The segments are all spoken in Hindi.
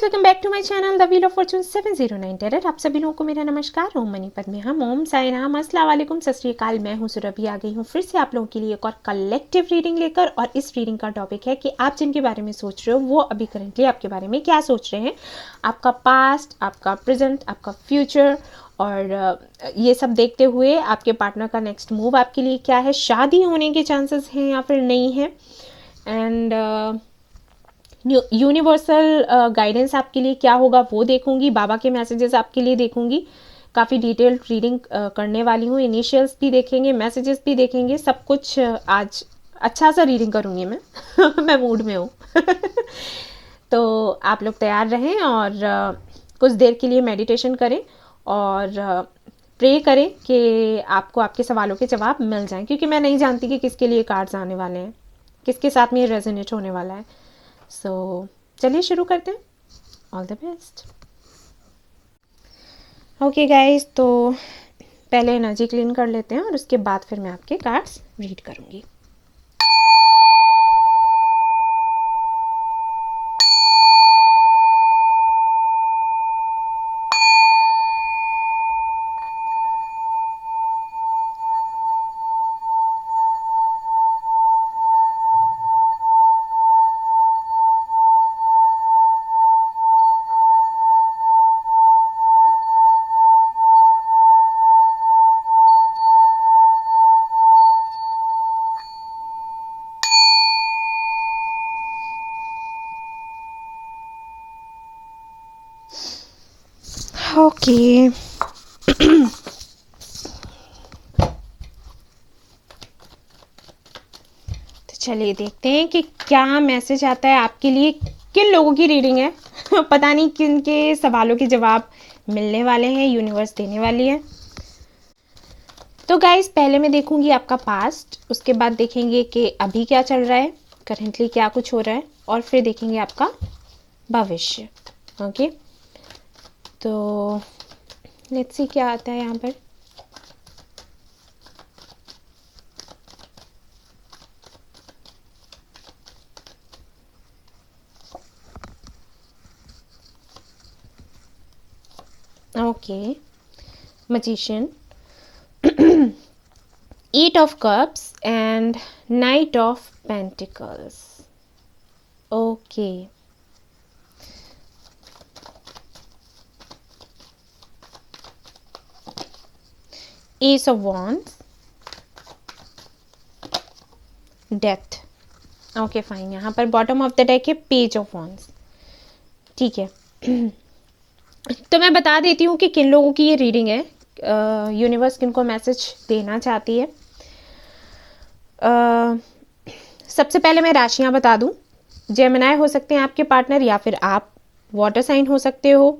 Welcome back to my channel the wheel of fortune 709 tarot. आप सभी लोगों को मेरा नमस्कार। ओम मनी पद्मे हम, ओम साई राम, अस्सलाम वालेकुम, सत श्री अकाल। मैं हूं सुरभि, आ गई हूं फिर से आप लोगों के लिए एक और कलेक्टिव रीडिंग लेकर। और इस रीडिंग का टॉपिक है कि आप जिनके बारे में सोच रहे हो वो अभी करंटली आपके बारे में क्या सोच रहे हैं। आपका पास्ट, आपका प्रेजेंट, आपका फ्यूचर, और ये सब देखते हुए आपके पार्टनर का नेक्स्ट मूव आपके लिए क्या है, शादी होने के चांसेस हैं या फिर नहीं है, एंड यूनिवर्सल गाइडेंस आपके लिए क्या होगा वो देखूंगी। बाबा के मैसेजेस आपके लिए देखूंगी। काफ़ी डिटेल्ड रीडिंग करने वाली हूँ। इनिशियल्स भी देखेंगे, मैसेजेस भी देखेंगे, सब कुछ आज अच्छा सा रीडिंग करूँगी मैं मैं मूड में हूँ तो आप लोग तैयार रहें और कुछ देर के लिए मेडिटेशन करें और प्रे करें कि आपको आपके सवालों के जवाब मिल जाएं, क्योंकि मैं नहीं जानती कि किसके लिए कार्ड्स आने वाले हैं, किसके साथ में ये रेजोनेट होने वाला है। सो चलिए शुरू करते हैं। All the best. Okay guys, तो पहले एनर्जी क्लीन कर लेते हैं और उसके बाद फिर मैं आपके कार्ड्स रीड करूंगी। ओके तो चलिए देखते हैं कि क्या मैसेज आता है आपके लिए। किन लोगों की रीडिंग है पता नहीं किन के सवालों के जवाब मिलने वाले हैं, यूनिवर्स देने वाली है। तो गाइस, पहले मैं देखूंगी आपका पास्ट, उसके बाद देखेंगे कि अभी क्या चल रहा है, करेंटली क्या कुछ हो रहा है, और फिर देखेंगे आपका भविष्य। ओके, तो लेट्स सी क्या आता है यहाँ पर। Okay, magician, eight of cups and knight of pentacles. Okay, ace of wands, death. Okay fine, यहाँ पर बॉटम ऑफ द डेक है पेज ऑफ wands। ठीक है तो मैं बता देती हूँ कि किन लोगों की ये रीडिंग है, यूनिवर्स किनको मैसेज देना चाहती है। सबसे पहले मैं राशियाँ बता दूँ। जेमिनाई हो सकते हैं आपके पार्टनर, या फिर आप वाटर साइन हो सकते हो,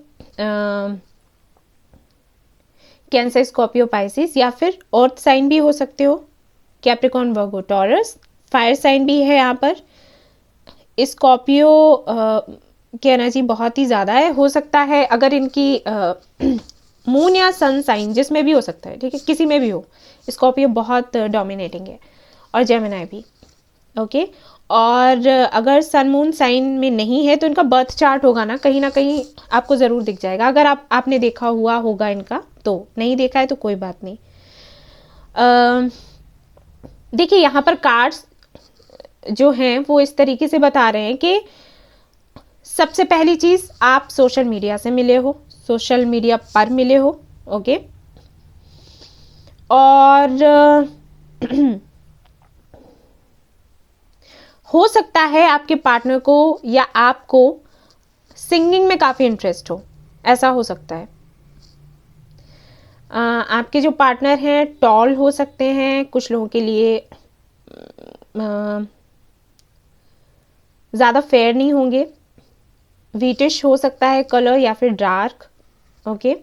कैंसर, स्कॉर्पियो, पाइसिस, या फिर अर्थ साइन भी हो सकते हो, कैप्रिकॉर्न, वर्गो, टॉरस। फायर साइन भी है यहाँ पर। स्कॉर्पियो की एनर्जी बहुत ही ज़्यादा है, हो सकता है अगर इनकी मून या सन साइन जिसमें भी हो सकता है, ठीक है, किसी में भी हो, स्कॉर्पियो बहुत डोमिनेटिंग है, और जेमिनाई भी। ओके, और अगर सन मून साइन में नहीं है तो इनका बर्थ चार्ट होगा ना कहीं आपको ज़रूर दिख जाएगा। अगर आपने देखा हुआ होगा इनका, तो नहीं देखा है तो कोई बात नहीं। देखिए यहाँ पर कार्ड्स जो हैं वो इस तरीके से बता रहे हैं कि सबसे पहली चीज़, आप सोशल मीडिया से मिले हो, सोशल मीडिया पर मिले हो। ओके, और हो सकता है आपके पार्टनर को या आपको सिंगिंग में काफ़ी इंटरेस्ट हो, ऐसा हो सकता है। आपके जो पार्टनर हैं टॉल हो सकते हैं, कुछ लोगों के लिए ज़्यादा फेयर नहीं होंगे, व्हीटिश हो सकता है कलर, या फिर डार्क। ओके,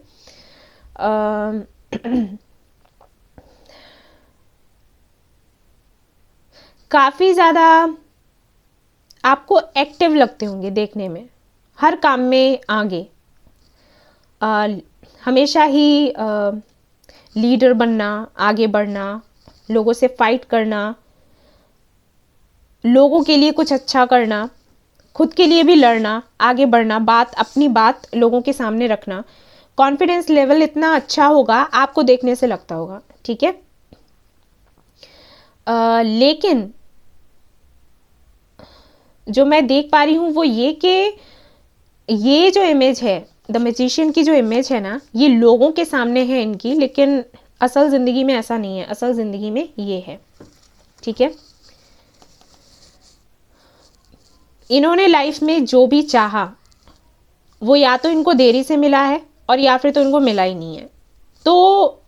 काफ़ी ज़्यादा आपको एक्टिव लगते होंगे देखने में, हर काम में आगे, हमेशा ही लीडर बनना, आगे बढ़ना, लोगों से फाइट करना, लोगों के लिए कुछ अच्छा करना, खुद के लिए भी लड़ना, आगे बढ़ना, अपनी बात लोगों के सामने रखना, कॉन्फिडेंस लेवल इतना अच्छा होगा, आपको देखने से लगता होगा, ठीक है। लेकिन जो मैं देख पा रही हूँ वो ये कि ये जो इमेज है, द मैजिशियन की जो इमेज है ना, ये लोगों के सामने है इनकी, लेकिन असल ज़िंदगी में ऐसा नहीं है। असल ज़िंदगी में ये है, ठीक है। इन्होंने लाइफ में जो भी चाहा वो या तो इनको देरी से मिला है और या फिर तो इनको मिला ही नहीं है। तो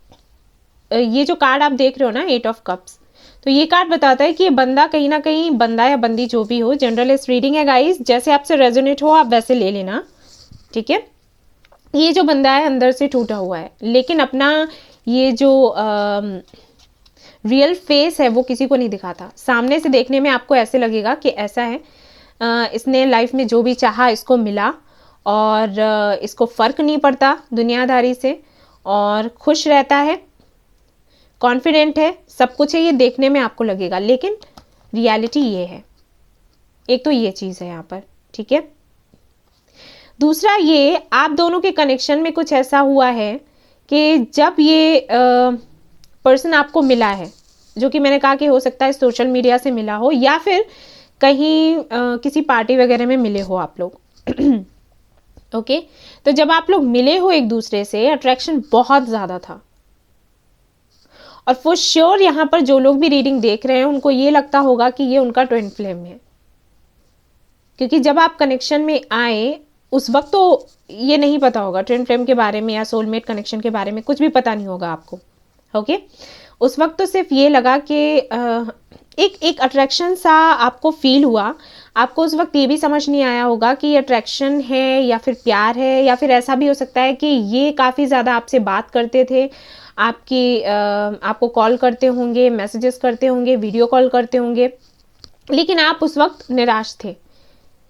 ये जो कार्ड आप देख रहे हो ना, 8 ऑफ कप्स, तो ये कार्ड बताता है कि ये बंदा कहीं ना कहीं, बंदा या बंदी जो भी हो, जनरलिस्ट रीडिंग है गाइस, जैसे आपसे रेजोनेट हो आप वैसे ले लेना, ठीक है। ये जो बंदा है अंदर से टूटा हुआ है, लेकिन अपना ये जो रियल फेस है वो किसी को नहीं दिखाता। सामने से देखने में आपको ऐसे लगेगा कि ऐसा है, इसने लाइफ में जो भी चाहा इसको मिला और इसको फ़र्क नहीं पड़ता दुनियादारी से, और खुश रहता है, कॉन्फिडेंट है, सब कुछ है, ये देखने में आपको लगेगा, लेकिन रियलिटी ये है। एक तो ये चीज़ है यहाँ पर, ठीक है। दूसरा, ये आप दोनों के कनेक्शन में कुछ ऐसा हुआ है कि जब ये पर्सन आपको मिला है, जो कि मैंने कहा कि हो सकता है सोशल मीडिया से मिला हो या फिर कहीं किसी पार्टी वगैरह में मिले हो आप लोग ओके। तो जब आप लोग मिले हो एक दूसरे से, अट्रैक्शन बहुत ज़्यादा था, और फॉर श्योर यहाँ पर जो लोग भी रीडिंग देख रहे हैं उनको ये लगता होगा कि ये उनका ट्विन फ्लेम है, क्योंकि जब आप कनेक्शन में आए उस वक्त तो ये नहीं पता होगा ट्विन फ्लेम के बारे में या सोलमेट कनेक्शन के बारे में, कुछ भी पता नहीं होगा आपको, ओके। उस वक्त तो सिर्फ ये लगा कि एक अट्रैक्शन सा आपको फील हुआ। आपको उस वक्त ये भी समझ नहीं आया होगा कि ये अट्रैक्शन है या फिर प्यार है, या फिर ऐसा भी हो सकता है कि ये काफ़ी ज़्यादा आपसे बात करते थे, आपको कॉल करते होंगे, मैसेजेस करते होंगे, वीडियो कॉल करते होंगे, लेकिन आप उस वक्त निराश थे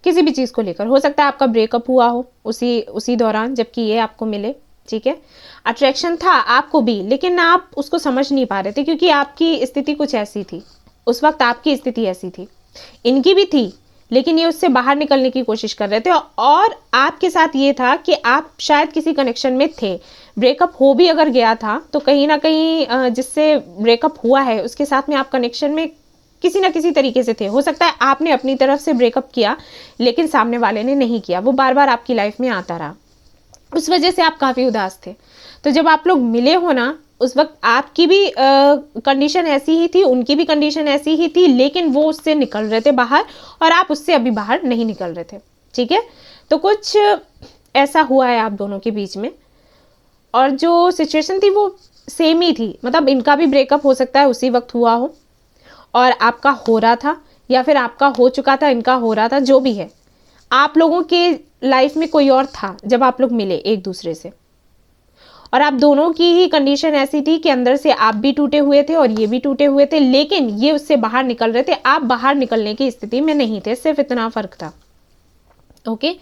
किसी भी चीज़ को लेकर। हो सकता है आपका ब्रेकअप हुआ हो उसी दौरान जबकि ये आपको मिले, ठीक है। अट्रैक्शन था आपको भी, लेकिन आप उसको समझ नहीं पा रहे थे क्योंकि आपकी स्थिति कुछ ऐसी थी उस वक्त, आपकी स्थिति ऐसी थी, इनकी भी थी, लेकिन ये उससे बाहर निकलने की कोशिश कर रहे थे। और आपके साथ ये था कि आप शायद किसी कनेक्शन में थे, ब्रेकअप हो भी अगर गया था तो कहीं ना कहीं जिससे ब्रेकअप हुआ है उसके साथ में आप कनेक्शन में किसी ना किसी तरीके से थे। हो सकता है आपने अपनी तरफ से ब्रेकअप किया लेकिन सामने वाले ने नहीं किया, वो बार बार आपकी लाइफ में आता रहा, उस वजह से आप काफ़ी उदास थे। तो जब आप लोग मिले हो ना, उस वक्त आपकी भी कंडीशन ऐसी ही थी, उनकी भी कंडीशन ऐसी ही थी, लेकिन वो उससे निकल रहे थे बाहर और आप उससे अभी बाहर नहीं निकल रहे थे, ठीक है। तो कुछ ऐसा हुआ है आप दोनों के बीच में, और जो सिचुएशन थी वो सेम ही थी, मतलब इनका भी ब्रेकअप हो सकता है उसी वक्त हुआ हो और आपका हो रहा था, या फिर आपका हो चुका था, इनका हो रहा था, जो भी है। आप लोगों के लाइफ में कोई और था जब आप लोग मिले एक दूसरे से, और आप दोनों की ही कंडीशन ऐसी थी कि अंदर से आप भी टूटे हुए थे और ये भी टूटे हुए थे, लेकिन ये उससे बाहर निकल रहे थे, आप बाहर निकलने की स्थिति में नहीं थे, सिर्फ इतना फर्क था, ओके।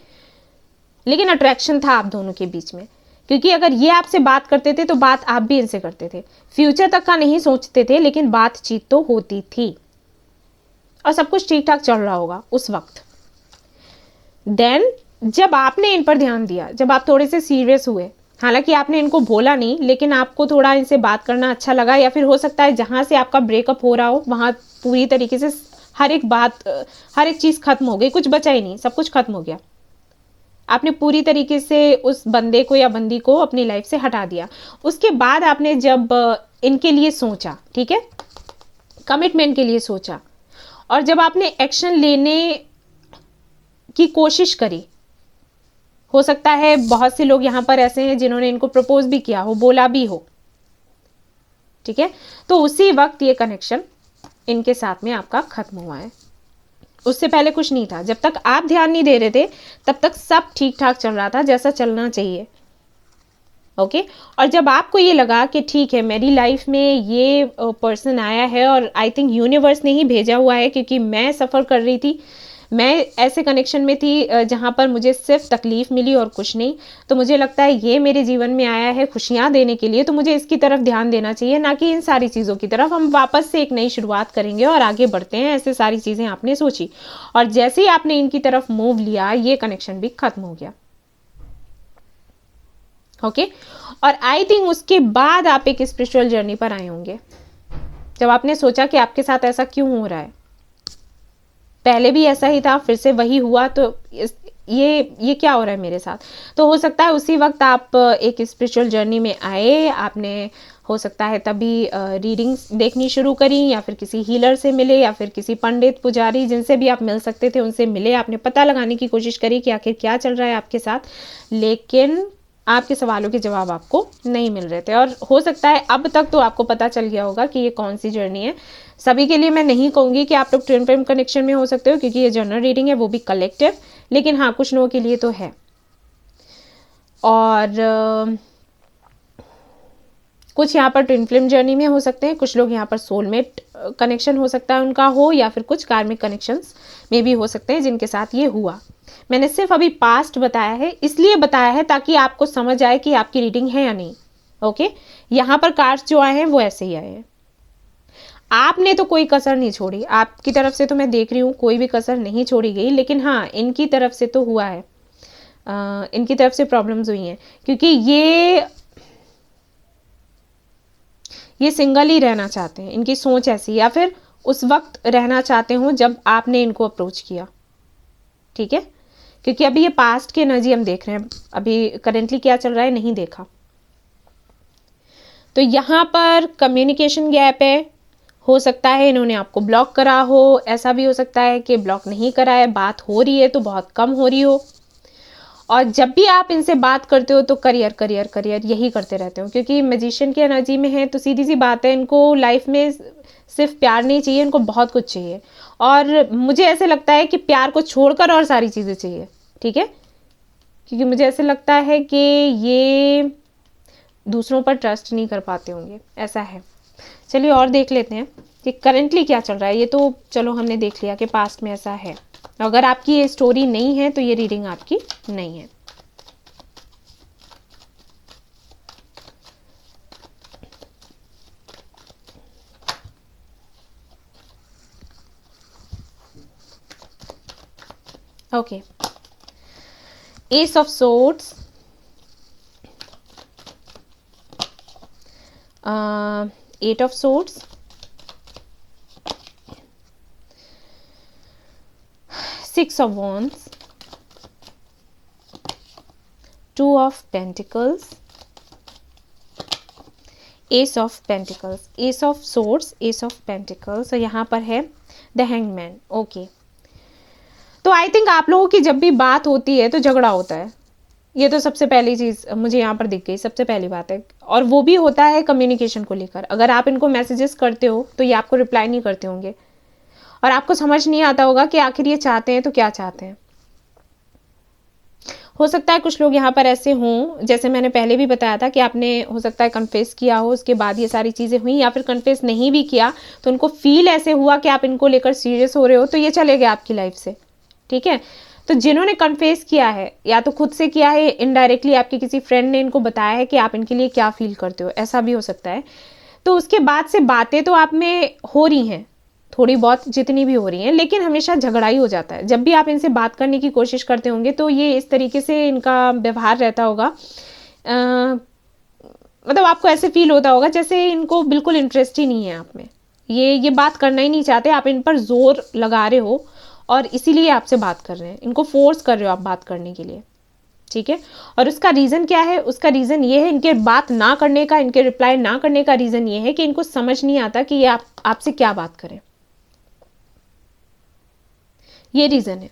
लेकिन अट्रैक्शन था आप दोनों के बीच में, क्योंकि अगर ये आपसे बात करते थे तो बात आप भी इनसे करते थे, फ्यूचर तक का नहीं सोचते थे, लेकिन बातचीत तो होती थी और सब कुछ ठीक ठाक चल रहा होगा उस वक्त। देन जब आपने इन पर ध्यान दिया, जब आप थोड़े से सीरियस हुए, हालांकि आपने इनको बोला नहीं, लेकिन आपको थोड़ा इनसे बात करना अच्छा लगा, या फिर हो सकता है जहाँ से आपका ब्रेकअप हो रहा हो वहाँ पूरी तरीके से हर एक चीज़ खत्म हो गई, कुछ बचा ही नहीं, सब कुछ खत्म हो गया। आपने पूरी तरीके से उस बंदे को या बंदी को अपनी लाइफ से हटा दिया। उसके बाद आपने जब इनके लिए सोचा, ठीक है, कमिटमेंट के लिए सोचा, और जब आपने एक्शन लेने की कोशिश करी, हो सकता है बहुत से लोग यहाँ पर ऐसे हैं जिन्होंने इनको प्रपोज भी किया हो, बोला भी हो, ठीक है। तो उसी वक्त ये कनेक्शन इनके साथ में आपका खत्म हुआ है, उससे पहले कुछ नहीं था। जब तक आप ध्यान नहीं दे रहे थे तब तक सब ठीक ठाक चल रहा था, जैसा चलना चाहिए, ओके। और जब आपको ये लगा कि ठीक है मेरी लाइफ में ये पर्सन आया है और आई थिंक यूनिवर्स ने ही भेजा हुआ है, क्योंकि मैं सफ़र कर रही थी, मैं ऐसे कनेक्शन में थी जहाँ पर मुझे सिर्फ तकलीफ मिली और कुछ नहीं। तो मुझे लगता है ये मेरे जीवन में आया है खुशियाँ देने के लिए, तो मुझे इसकी तरफ ध्यान देना चाहिए, ना कि इन सारी चीज़ों की तरफ। हम वापस से एक नई शुरुआत करेंगे और आगे बढ़ते हैं, ऐसे सारी चीज़ें आपने सोची। और जैसे ही आपने इनकी तरफ मूव लिया, ये कनेक्शन भी खत्म हो गया। ओके और आई थिंक उसके बाद आप एक स्पिरिचुअल जर्नी पर आए होंगे, जब आपने सोचा कि आपके साथ ऐसा क्यों हो रहा है, पहले भी ऐसा ही था, फिर से वही हुआ, तो ये क्या हो रहा है मेरे साथ। तो हो सकता है उसी वक्त आप एक स्पिरिचुअल जर्नी में आए, आपने हो सकता है तभी रीडिंग्स देखनी शुरू करी, या फिर किसी हीलर से मिले, या फिर किसी पंडित पुजारी जिनसे भी आप मिल सकते थे उनसे मिले, आपने पता लगाने की कोशिश करी कि आखिर क्या चल रहा है आपके साथ, लेकिन आपके सवालों के जवाब आपको नहीं मिल रहे थे। और हो सकता है अब तक तो आपको पता चल गया होगा कि ये कौन सी जर्नी है। सभी के लिए मैं नहीं कहूँगी कि आप लोग ट्विन फ्लेम कनेक्शन में हो सकते हो, क्योंकि ये जनरल रीडिंग है, वो भी कलेक्टिव, लेकिन हाँ कुछ लोगों के लिए तो है। और कुछ यहाँ पर ट्विन फ्लेम जर्नी में हो सकते हैं, कुछ लोग यहाँ पर सोलमेट कनेक्शन हो सकता है उनका हो, या फिर कुछ कार्मिक कनेक्शंस में भी हो सकते हैं जिनके साथ ये हुआ। मैंने सिर्फ अभी पास्ट बताया है, इसलिए बताया है ताकि आपको समझ आए कि आपकी रीडिंग है या नहीं। ओके यहाँ पर कार्ड्स जो आए हैं वो ऐसे ही आए हैं, आपने तो कोई कसर नहीं छोड़ी, आपकी तरफ से तो मैं देख रही हूँ कोई भी कसर नहीं छोड़ी गई, लेकिन हाँ इनकी तरफ से तो हुआ है, इनकी तरफ से प्रॉब्लम्स हुई हैं, क्योंकि ये सिंगल ही रहना चाहते हैं, इनकी सोच ऐसी, या फिर उस वक्त रहना चाहते हो जब आपने इनको अप्रोच किया। ठीक है, क्योंकि अभी ये पास्ट की एनर्जी हम देख रहे हैं, अभी करेंटली क्या चल रहा है नहीं देखा। तो यहाँ पर कम्युनिकेशन गैप है, हो सकता है इन्होंने आपको ब्लॉक करा हो, ऐसा भी हो सकता है कि ब्लॉक नहीं करा है, बात हो रही है तो बहुत कम हो रही हो। और जब भी आप इनसे बात करते हो तो करियर करियर करियर यही करते रहते हो, क्योंकि मैजिशियन की एनर्जी में है, तो सीधी सी बात है, इनको लाइफ में सिर्फ प्यार नहीं चाहिए, इनको बहुत कुछ चाहिए। और मुझे ऐसे लगता है कि प्यार को छोड़कर और सारी चीज़ें चाहिए। ठीक है, क्योंकि मुझे ऐसे लगता है कि ये दूसरों पर ट्रस्ट नहीं कर पाते होंगे, ऐसा है। चलिए और देख लेते हैं कि करेंटली क्या चल रहा है। ये तो चलो हमने देख लिया कि पास्ट में ऐसा है। अगर आपकी ये स्टोरी नहीं है तो ये रीडिंग आपकी नहीं है। Okay, ace of swords, eight of swords, six of wands, two of pentacles, ace of pentacles, ace of swords, ace of pentacles, और यहाँ पर है द हैंगमैन। ओके, तो आई थिंक आप लोगों की जब भी बात होती है तो झगड़ा होता है, ये तो सबसे पहली चीज़ मुझे यहाँ पर दिख गई, सबसे पहली बात है। और वो भी होता है कम्युनिकेशन को लेकर। अगर आप इनको मैसेजेस करते हो तो ये आपको रिप्लाई नहीं करते होंगे, और आपको समझ नहीं आता होगा कि आखिर ये चाहते हैं तो क्या चाहते हैं। हो सकता है कुछ लोग यहाँ पर ऐसे हों, जैसे मैंने पहले भी बताया था कि आपने हो सकता है कन्फेस किया हो, उसके बाद ये सारी चीज़ें हुई, या फिर कन्फेस नहीं भी किया तो उनको फील ऐसे हुआ कि आप इनको लेकर सीरियस हो रहे हो, तो ये चले गए आपकी लाइफ से। ठीक है, तो जिन्होंने कन्फेस किया है, या तो खुद से किया है, इनडायरेक्टली आपके किसी फ्रेंड ने इनको बताया है कि आप इनके लिए क्या फील करते हो, ऐसा भी हो सकता है। तो उसके बाद से बातें तो आप में हो रही हैं, थोड़ी बहुत जितनी भी हो रही हैं, लेकिन हमेशा झगड़ा ही हो जाता है। जब भी आप इनसे बात करने की कोशिश करते होंगे तो ये इस तरीके से इनका व्यवहार रहता होगा, मतलब आपको ऐसे फील होता होगा जैसे इनको बिल्कुल इंटरेस्ट ही नहीं है आप में, ये बात करना ही नहीं चाहते, आप इन पर जोर लगा रहे हो और इसीलिए आपसे बात कर रहे हैं, इनको फोर्स कर रहे हो आप बात करने के लिए। ठीक है, और उसका रीज़न क्या है? उसका रीज़न ये है, इनके बात ना करने का, इनके रिप्लाई ना करने का रीज़न ये है कि इनको समझ नहीं आता कि ये आपसे क्या बात करें। ये रीज़न है,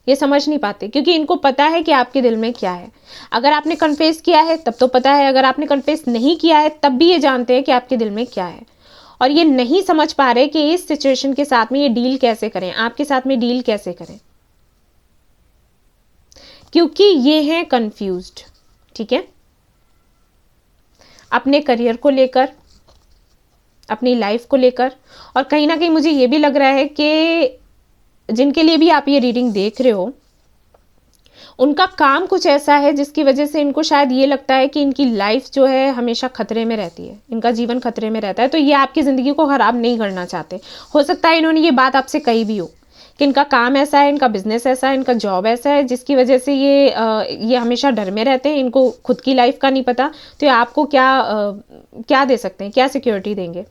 ये समझ नहीं पाते, क्योंकि इनको पता है कि आपके दिल में क्या है। अगर आपने कन्फेस किया है तब तो पता है, अगर आपने कन्फेस नहीं किया है तब भी ये जानते हैं कि आपके दिल में क्या है, और ये नहीं समझ पा रहे कि इस सिचुएशन के साथ में ये डील कैसे करें, आपके साथ में डील कैसे करें, क्योंकि ये हैं कंफ्यूज्ड। ठीक है, अपने करियर को लेकर, अपनी लाइफ को लेकर, और कहीं ना कहीं मुझे ये भी लग रहा है कि जिनके लिए भी आप ये रीडिंग देख रहे हो, उनका काम कुछ ऐसा है जिसकी वजह से इनको शायद ये लगता है कि इनकी लाइफ जो है हमेशा खतरे में रहती है, इनका जीवन खतरे में रहता है, तो ये आपकी ज़िंदगी को ख़राब नहीं करना चाहते। हो सकता है इन्होंने ये बात आपसे कही भी हो कि इनका काम ऐसा है, इनका बिजनेस ऐसा है, इनका जॉब ऐसा है, जिसकी वजह से ये हमेशा डर में रहते हैं, इनको खुद की लाइफ का नहीं पता, तो ये आपको क्या दे सकते हैं, क्या सिक्योरिटी देंगे।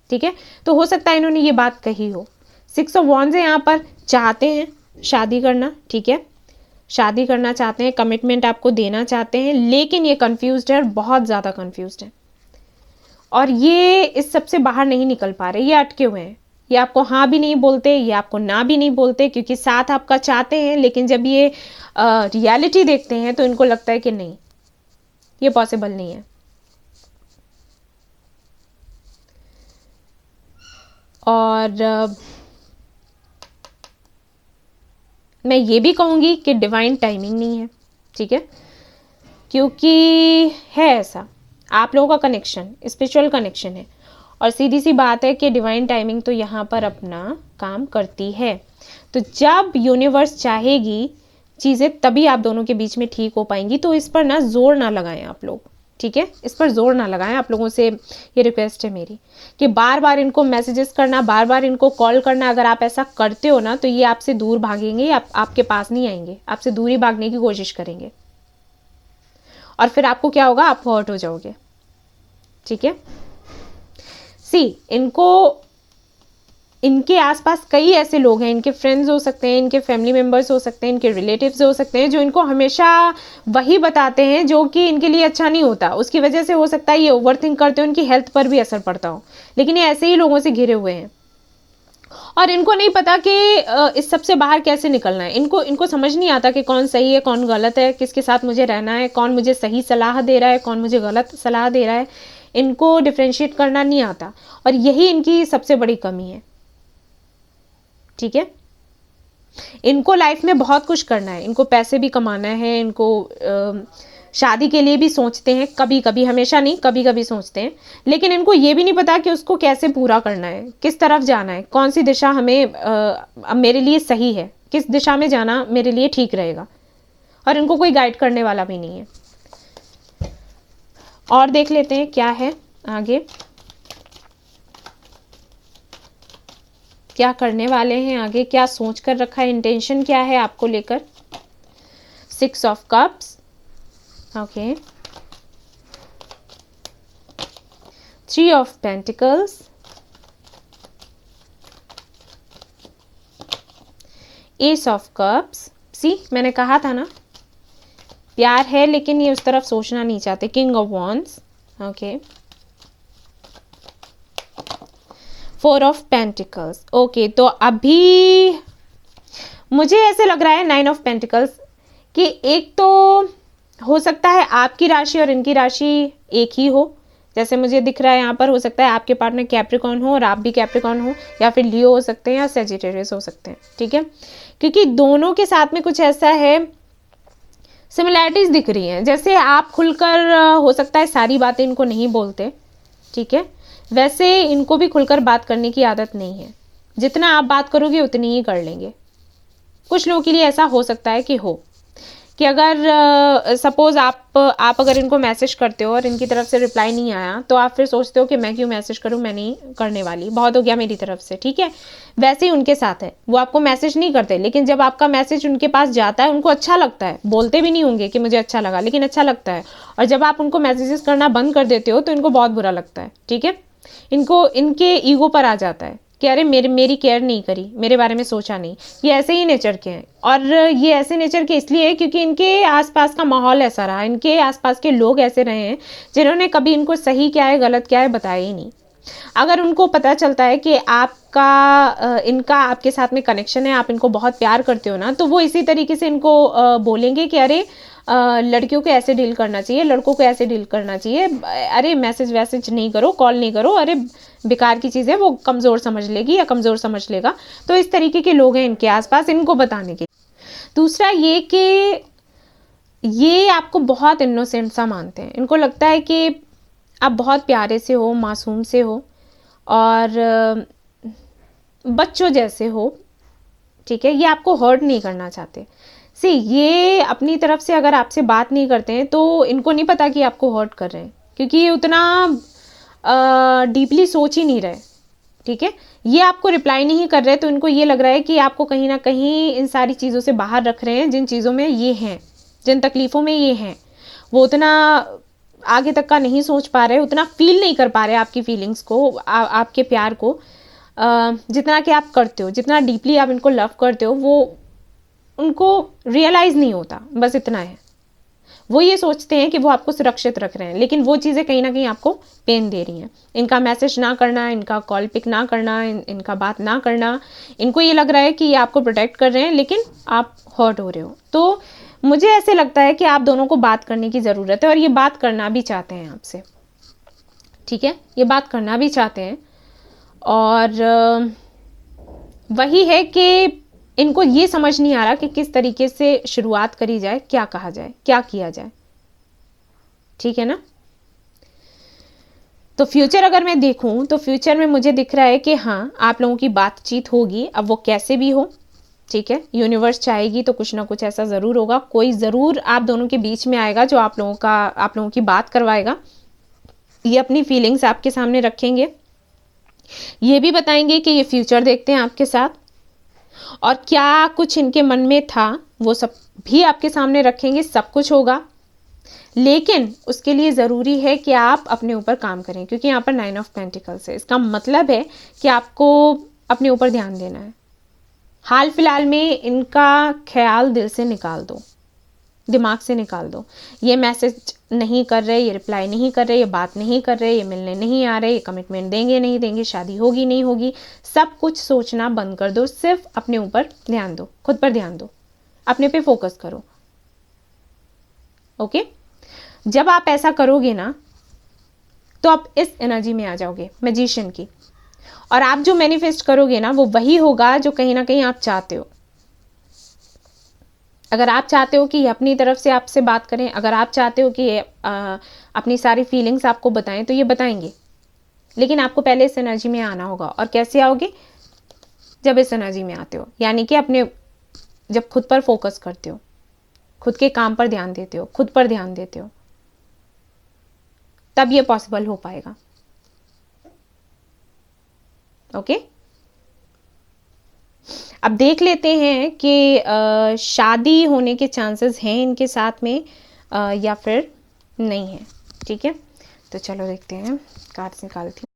ठीक है, तो हो सकता है इन्होंने ये बात कही हो। 6 ऑफ वॉन्ड्स है यहाँ पर, चाहते हैं शादी करना, ठीक है, शादी करना चाहते हैं, कमिटमेंट आपको देना चाहते हैं, लेकिन ये कंफ्यूज्ड है, बहुत ज़्यादा कंफ्यूज्ड है, और ये इस सब से बाहर नहीं निकल पा रहे, ये अटके हुए हैं। ये आपको हाँ भी नहीं बोलते, ये आपको ना भी नहीं बोलते, क्योंकि साथ आपका चाहते हैं, लेकिन जब ये रियलिटी देखते हैं तो इनको लगता है कि नहीं, ये पॉसिबल नहीं है। और मैं ये भी कहूँगी कि डिवाइन टाइमिंग नहीं है, ठीक है, क्योंकि है ऐसा, आप लोगों का कनेक्शन स्पिरिचुअल कनेक्शन है, और सीधी सी बात है कि डिवाइन टाइमिंग तो यहाँ पर अपना काम करती है। तो जब यूनिवर्स चाहेगी चीज़ें, तभी आप दोनों के बीच में ठीक हो पाएंगी। तो इस पर ना जोर ना लगाएं आप लोग, ठीक है, इस पर जोर ना लगाएं। आप लोगों से ये रिक्वेस्ट है मेरी कि बार बार इनको मैसेजेस करना, बार बार इनको कॉल करना, अगर आप ऐसा करते हो ना तो ये आपसे दूर भागेंगे, आपके पास नहीं आएंगे, आपसे दूरी भागने की कोशिश करेंगे, और फिर आपको क्या होगा, आप हर्ट हो जाओगे। ठीक है, इनके आसपास कई ऐसे लोग हैं, इनके फ्रेंड्स हो सकते हैं, इनके फैमिली मेंबर्स हो सकते हैं, इनके रिलेटिव्स हो सकते हैं, जो इनको हमेशा वही बताते हैं जो कि इनके लिए अच्छा नहीं होता। उसकी वजह से हो सकता है ये ओवरथिंक करते हो, इनकी हेल्थ पर भी असर पड़ता हो, लेकिन ये ऐसे ही लोगों से घिरे हुए हैं, और इनको नहीं पता कि इस सब से बाहर कैसे निकलना है। इनको समझ नहीं आता कि कौन सही है, कौन गलत है, किसके साथ मुझे रहना है, कौन मुझे सही सलाह दे रहा है, कौन मुझे गलत सलाह दे रहा है। इनको डिफ्रेंशिएट करना नहीं आता, और यही इनकी सबसे बड़ी कमी है। ठीक है, इनको लाइफ में बहुत कुछ करना है, इनको पैसे भी कमाना है, इनको शादी के लिए भी सोचते हैं, कभी कभी, हमेशा नहीं, कभी कभी सोचते हैं, लेकिन इनको ये भी नहीं पता कि उसको कैसे पूरा करना है, किस तरफ जाना है, कौन सी दिशा मेरे लिए सही है, किस दिशा में जाना मेरे लिए ठीक रहेगा, और इनको कोई गाइड करने वाला भी नहीं है। और देख लेते हैं क्या है आगे, क्या करने वाले हैं आगे, क्या सोच कर रखा है, इंटेंशन क्या है आपको लेकर। 6 of cups, okay, 3 of pentacles, ace of cups. See, मैंने कहा था ना, प्यार है लेकिन ये उस तरफ सोचना नहीं चाहते। King of wands, okay, 4 of pentacles, okay. तो अभी मुझे ऐसे लग रहा है 9 ऑफ पेंटिकल्स कि एक तो हो सकता है आपकी राशि और इनकी राशि एक ही हो, जैसे मुझे दिख रहा है यहाँ पर। हो सकता है आपके पार्टनर कैप्रिकॉर्न हो और आप भी कैप्रिकॉर्न हो, या फिर लियो हो सकते हैं, या सेजिटेरियस हो सकते हैं। ठीक है, क्योंकि दोनों के साथ में कुछ ऐसा है, सिमिलैरिटीज दिख रही हैं, जैसे आप खुलकर हो सकता है सारी बातें इनको नहीं बोलते, ठीक है, वैसे इनको भी खुलकर बात करने की आदत नहीं है। जितना आप बात करोगे उतनी ही कर लेंगे। कुछ लोगों के लिए ऐसा हो सकता है कि अगर सपोज आप अगर इनको मैसेज करते हो और इनकी तरफ से रिप्लाई नहीं आया, तो आप फिर सोचते हो कि मैं क्यों मैसेज करूं, मैं नहीं करने वाली, बहुत हो गया मेरी तरफ से। ठीक है, वैसे ही उनके साथ है, वो आपको मैसेज नहीं करते, लेकिन जब आपका मैसेज उनके पास जाता है उनको अच्छा लगता है। बोलते भी नहीं होंगे कि मुझे अच्छा लगा, लेकिन अच्छा लगता है। और जब आप उनको मैसेजेस करना बंद कर देते हो तो इनको बहुत बुरा लगता है। ठीक है, इनको इनके ईगो पर आ जाता है कि अरे मेरी केयर नहीं करी, मेरे बारे में सोचा नहीं। ये ऐसे ही नेचर के हैं, और ये ऐसे नेचर के इसलिए है क्योंकि इनके आसपास का माहौल ऐसा रहा, इनके आसपास के लोग ऐसे रहे हैं जिन्होंने कभी इनको सही क्या है गलत क्या है बताया ही नहीं। अगर उनको पता चलता है कि इनका आपके साथ में कनेक्शन है, आप इनको बहुत प्यार करते हो ना, तो वो इसी तरीके से इनको बोलेंगे कि अरे लड़कियों को ऐसे डील करना चाहिए, लड़कों को ऐसे डील करना चाहिए, अरे मैसेज वैसेज नहीं करो, कॉल नहीं करो, अरे बेकार की चीज़ है, वो कमज़ोर समझ लेगी या कमज़ोर समझ लेगा। तो इस तरीके के लोग हैं इनके आसपास, इनको बताने के। दूसरा ये कि ये आपको बहुत इनोसेंट सा मानते हैं, इनको लगता है कि आप बहुत प्यारे से हो, मासूम से हो, और बच्चों जैसे हो, ठीक है, ये आपको हर्ट नहीं करना चाहते। सी ये अपनी तरफ से अगर आपसे बात नहीं करते हैं तो इनको नहीं पता कि आपको हर्ट कर रहे हैं, क्योंकि ये उतना डीपली सोच ही नहीं रहे। ठीक है, ये आपको रिप्लाई नहीं कर रहे तो इनको ये लग रहा है कि आपको कहीं ना कहीं इन सारी चीज़ों से बाहर रख रहे हैं, जिन चीज़ों में ये हैं, जिन तकलीफ़ों में ये हैं, वो उतना आगे तक का नहीं सोच पा रहे, उतना फील नहीं कर पा रहे आपकी फीलिंग्स को, आपके प्यार को, जितना कि आप करते हो, जितना डीपली आप इनको लव करते हो, वो उनको रियलाइज़ नहीं होता, बस इतना है। वो ये सोचते हैं कि वो आपको सुरक्षित रख रहे हैं, लेकिन वो चीज़ें कहीं ना कहीं आपको पेन दे रही हैं। इनका मैसेज ना करना, इनका कॉल पिक ना करना, इनका बात ना करना, इनको ये लग रहा है कि ये आपको प्रोटेक्ट कर रहे हैं, लेकिन आप हर्ट हो रहे हो। तो मुझे ऐसे लगता है कि आप दोनों को बात करने की ज़रूरत है, और ये बात करना भी चाहते हैं आपसे। ठीक है, ये बात करना भी चाहते हैं, और वही है कि इनको ये समझ नहीं आ रहा कि किस तरीके से शुरुआत करी जाए, क्या कहा जाए, क्या किया जाए। ठीक है ना। तो फ्यूचर अगर मैं देखूं तो फ्यूचर में मुझे दिख रहा है कि हाँ, आप लोगों की बातचीत होगी, अब वो कैसे भी हो। ठीक है, यूनिवर्स चाहेगी तो कुछ ना कुछ ऐसा ज़रूर होगा, कोई ज़रूर आप दोनों के बीच में आएगा जो आप लोगों की बात करवाएगा। ये अपनी फीलिंग्स आपके सामने रखेंगे, ये भी बताएंगे कि ये फ्यूचर देखते हैं आपके साथ, और क्या कुछ इनके मन में था वो सब भी आपके सामने रखेंगे। सब कुछ होगा, लेकिन उसके लिए ज़रूरी है कि आप अपने ऊपर काम करें, क्योंकि यहाँ पर 9 ऑफ पेंटिकल्स है। इसका मतलब है कि आपको अपने ऊपर ध्यान देना है। हाल फिलहाल में इनका ख्याल दिल से निकाल दो, दिमाग से निकाल दो। ये मैसेज नहीं कर रहे, ये रिप्लाई नहीं कर रहे, ये बात नहीं कर रहे, ये मिलने नहीं आ रहे, ये कमिटमेंट देंगे नहीं देंगे, शादी होगी नहीं होगी, सब कुछ सोचना बंद कर दो। सिर्फ अपने ऊपर ध्यान दो, खुद पर ध्यान दो, अपने पे फोकस करो। ओके, जब आप ऐसा करोगे ना तो आप इस एनर्जी में आ जाओगे, मैजिशियन की, और आप जो मैनिफेस्ट करोगे ना वो वही होगा जो कहीं ना कहीं आप चाहते हो। अगर आप चाहते हो कि ये अपनी तरफ से आपसे बात करें, अगर आप चाहते हो कि ये अपनी सारी फीलिंग्स आपको बताएं, तो ये बताएंगे, लेकिन आपको पहले इस एनर्जी में आना होगा। और कैसे आओगे? जब इस एनर्जी में आते हो, यानी कि जब खुद पर फोकस करते हो, खुद के काम पर ध्यान देते हो, खुद पर ध्यान देते हो, तब ये पॉसिबल हो पाएगा। ओके, अब देख लेते हैं कि शादी होने के चांसेस हैं इनके साथ में या फिर नहीं है। ठीक है, तो चलो देखते हैं, कार्ड्स निकालती हूँ।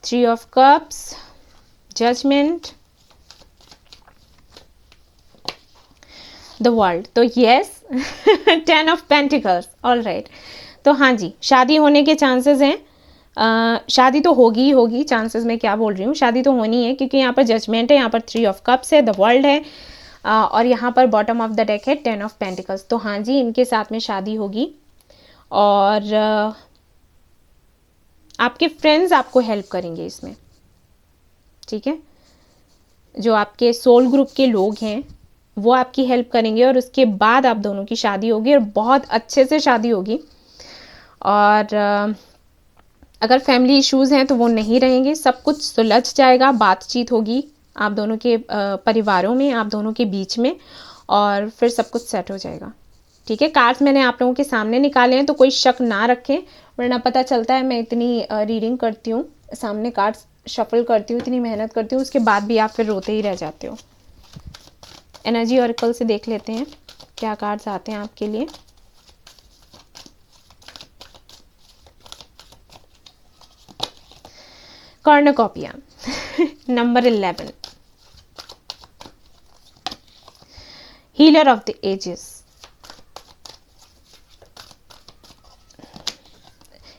Three of cups, judgement, the world. तो yes, 10 of pentacles. All right, तो हाँ जी, शादी होने के चांसेस हैं। शादी तो होगी ही होगी, चांसेस में क्या बोल रही हूँ, शादी तो होनी है, क्योंकि यहाँ पर जजमेंट है, यहाँ पर 3 ऑफ कप्स है, द वर्ल्ड है, और यहाँ पर बॉटम ऑफ द डेक है 10 ऑफ पेंटिकल्स। तो हाँ जी, इनके साथ में शादी होगी, और आपके फ्रेंड्स आपको हेल्प करेंगे इसमें। ठीक है, जो आपके सोल ग्रुप के लोग हैं वो आपकी हेल्प करेंगे, और उसके बाद आप दोनों की शादी होगी, और बहुत अच्छे से शादी होगी। और अगर फैमिली इश्यूज़ हैं तो वो नहीं रहेंगे, सब कुछ सुलझ जाएगा, बातचीत होगी आप दोनों के परिवारों में, आप दोनों के बीच में, और फिर सब कुछ सेट हो जाएगा। ठीक है, कार्ड्स मैंने आप लोगों के सामने निकाले हैं, तो कोई शक ना रखें, वरना पता चलता है मैं इतनी रीडिंग करती हूँ, सामने कार्ड्स शफल करती हूँ, इतनी मेहनत करती हूँ, उसके बाद भी आप फिर रोते ही रह जाते हो। एनर्जी ऑरेकल से देख लेते हैं क्या कार्ड्स आते हैं आपके लिए। Cornucopia, number 11, healer of the ages,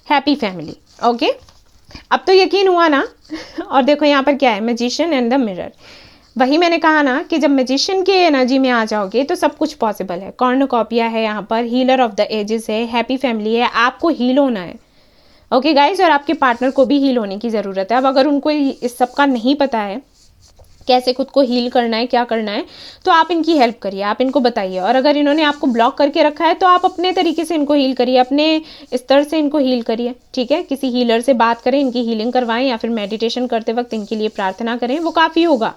happy family. Okay, अब तो यकीन हुआ ना। और देखो यहाँ पर क्या है, मैजिशियन एंड द मिरर। वही मैंने कहा ना कि जब मैजिशियन के एनर्जी में आ जाओगे तो सब कुछ पॉसिबल है। कॉर्नुकोपिया है यहाँ पर, हीलर ऑफ द एजेस है, हैप्पी फैमिली है, आपको हील होना है। ओके गाइज, और आपके पार्टनर को भी हील होने की ज़रूरत है। अब अगर उनको इस सब का नहीं पता है कैसे खुद को हील करना है, क्या करना है, तो आप इनकी हेल्प करिए, आप इनको बताइए। और अगर इन्होंने आपको ब्लॉक करके रखा है तो आप अपने तरीके से इनको हील करिए, अपने स्तर से इनको हील करिए, ठीक है। किसी हीलर से बात करें, इनकी हीलिंग करवाएं, या फिर मेडिटेशन करते वक्त इनके लिए प्रार्थना करें, वो काफ़ी होगा,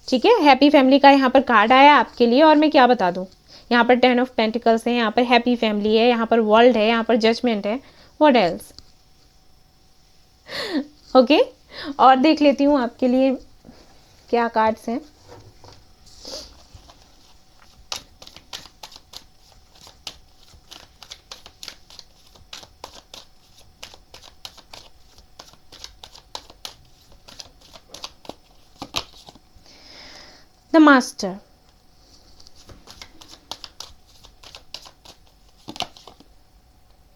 ठीक है। हैप्पी फैमिली का यहाँ पर कार्ड आया आपके लिए, और मैं क्या बता दूँ, यहाँ पर 10 ऑफ पेंटिकल्स है, यहाँ पर हैप्पी फैमिली है, यहाँ पर वर्ल्ड है, यहाँ पर जजमेंट है, व्हाट एल्स। ओके, और देख लेती हूँ आपके लिए क्या कार्ड्स हैं। The master,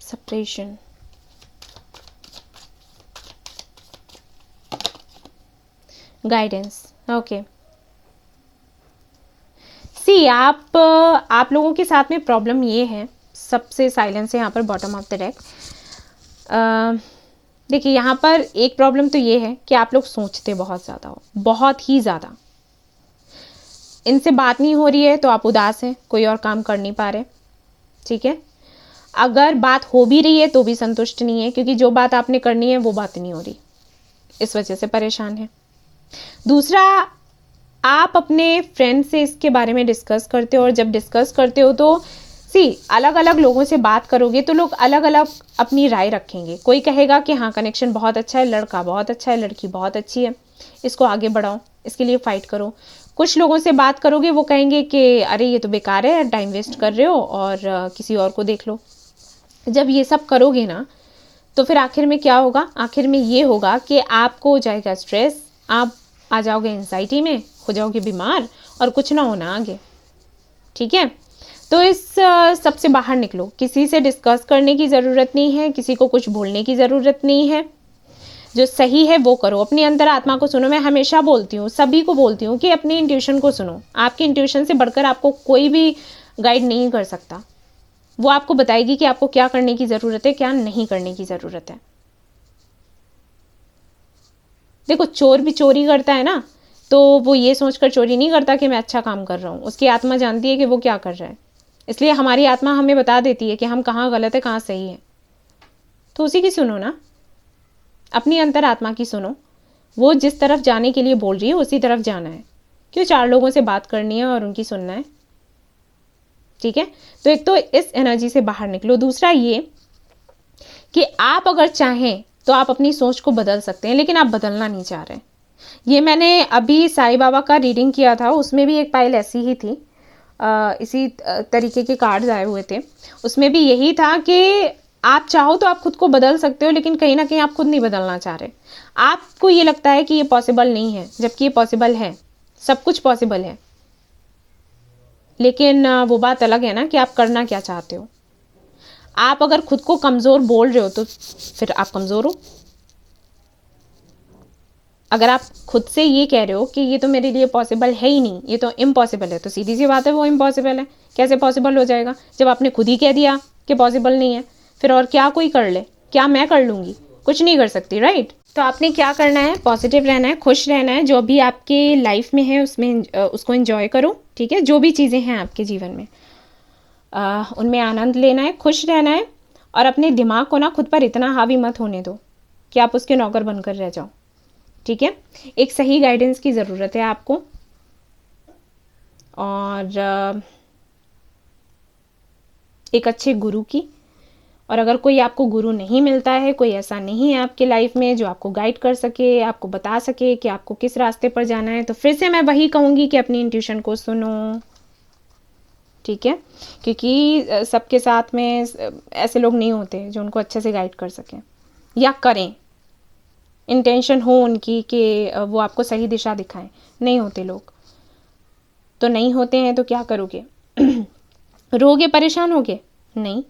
separation, guidance. Okay, see आप लोगों के साथ में प्रॉब्लम ये है, सबसे साइलेंस है यहाँ पर बॉटम ऑफ द डेक। देखिए यहाँ पर एक प्रॉब्लम तो ये है कि आप लोग सोचते बहुत ज़्यादा हो, बहुत ही ज़्यादा। इनसे बात नहीं हो रही है तो आप उदास हैं, कोई और काम कर नहीं पा रहे, ठीक है। अगर बात हो भी रही है तो भी संतुष्ट नहीं है, क्योंकि जो बात आपने करनी है वो बात नहीं हो रही, इस वजह से परेशान है। दूसरा, आप अपने फ्रेंड से इसके बारे में डिस्कस करते हो, और जब डिस्कस करते हो तो अलग अलग लोगों से बात करोगे तो लोग अलग अलग अपनी राय रखेंगे। कोई कहेगा कि हाँ कनेक्शन बहुत अच्छा है, लड़का बहुत अच्छा है, लड़की बहुत अच्छी है, इसको आगे बढ़ाओ, इसके लिए फाइट करो। कुछ लोगों से बात करोगे, वो कहेंगे कि अरे ये तो बेकार है, टाइम वेस्ट कर रहे हो, और किसी और को देख लो। जब ये सब करोगे ना, तो फिर आखिर में क्या होगा, आखिर में ये होगा कि आपको हो जाएगा स्ट्रेस, आप आ जाओगे एंजाइटी में, हो जाओगे बीमार, और कुछ ना होना आगे, ठीक है। तो इस सबसे बाहर निकलो, किसी से डिस्कस करने की ज़रूरत नहीं है, किसी को कुछ बोलने की ज़रूरत नहीं है, जो सही है वो करो, अपनी अंतर आत्मा को सुनो। मैं हमेशा बोलती हूँ, सभी को बोलती हूँ कि अपनी इंट्यूशन को सुनो। आपकी इंट्यूशन से बढ़कर आपको कोई भी गाइड नहीं कर सकता, वो आपको बताएगी कि आपको क्या करने की ज़रूरत है, क्या नहीं करने की ज़रूरत है। देखो, चोर भी चोरी करता है ना, तो वो ये सोचकर चोरी नहीं करता कि मैं अच्छा काम कर रहा हूँ, उसकी आत्मा जानती है कि वो क्या कर रहा है, इसलिए हमारी आत्मा हमें बता देती है कि हम कहाँ गलत है, कहाँ सही है। तो उसी की सुनो ना, अपनी अंतर आत्मा की सुनो, वो जिस तरफ जाने के लिए बोल रही है उसी तरफ जाना है। क्यों 4 लोगों से बात करनी है और उनकी सुनना है, ठीक है। तो एक तो इस एनर्जी से बाहर निकलो। दूसरा ये कि आप अगर चाहें तो आप अपनी सोच को बदल सकते हैं, लेकिन आप बदलना नहीं चाह रहे। ये मैंने अभी साईं बाबा का रीडिंग किया था, उसमें भी एक पाइल ऐसी ही थी, इसी तरीके के कार्ड्स आए हुए थे। उसमें भी यही था कि आप चाहो तो आप खुद को बदल सकते हो, लेकिन कहीं ना कहीं आप खुद नहीं बदलना चाह रहे। आपको ये लगता है कि ये पॉसिबल नहीं है, जबकि ये पॉसिबल है, सब कुछ पॉसिबल है। लेकिन वो बात अलग है ना कि आप करना क्या चाहते हो। आप अगर खुद को कमज़ोर बोल रहे हो तो फिर आप कमज़ोर हो। अगर आप खुद से ये कह रहे हो कि ये तो मेरे लिए पॉसिबल है ही नहीं, ये तो इम्पॉसिबल है, तो सीधी सी बात है वो इम्पॉसिबल है। कैसे पॉसिबल हो जाएगा जब आपने खुद ही कह दिया कि पॉसिबल नहीं है। फिर और क्या कोई कर ले, क्या मैं कर लूँगी, कुछ नहीं कर सकती, राइट। तो आपने क्या करना है, पॉजिटिव रहना है, खुश रहना है, जो भी आपके लाइफ में है उसमें उसको एंजॉय करो, ठीक है। जो भी चीज़ें हैं आपके जीवन में उनमें आनंद लेना है, खुश रहना है, और अपने दिमाग को ना खुद पर इतना हावी मत होने दो कि आप उसके नौकर बनकर रह जाओ, ठीक है। एक सही गाइडेंस की ज़रूरत है आपको, और एक अच्छे गुरु की। और अगर कोई आपको गुरु नहीं मिलता है, कोई ऐसा नहीं है आपके लाइफ में जो आपको गाइड कर सके, आपको बता सके कि आपको किस रास्ते पर जाना है, तो फिर से मैं वही कहूँगी कि अपनी इंट्यूशन को सुनो, ठीक है। क्योंकि सबके साथ में ऐसे लोग नहीं होते जो उनको अच्छे से गाइड कर सकें या करें, इंटेंशन हो उनकी कि वो आपको सही दिशा दिखाएं। नहीं होते लोग, तो नहीं होते हैं तो क्या करोगे? रोगे, परेशान होगे? नहीं,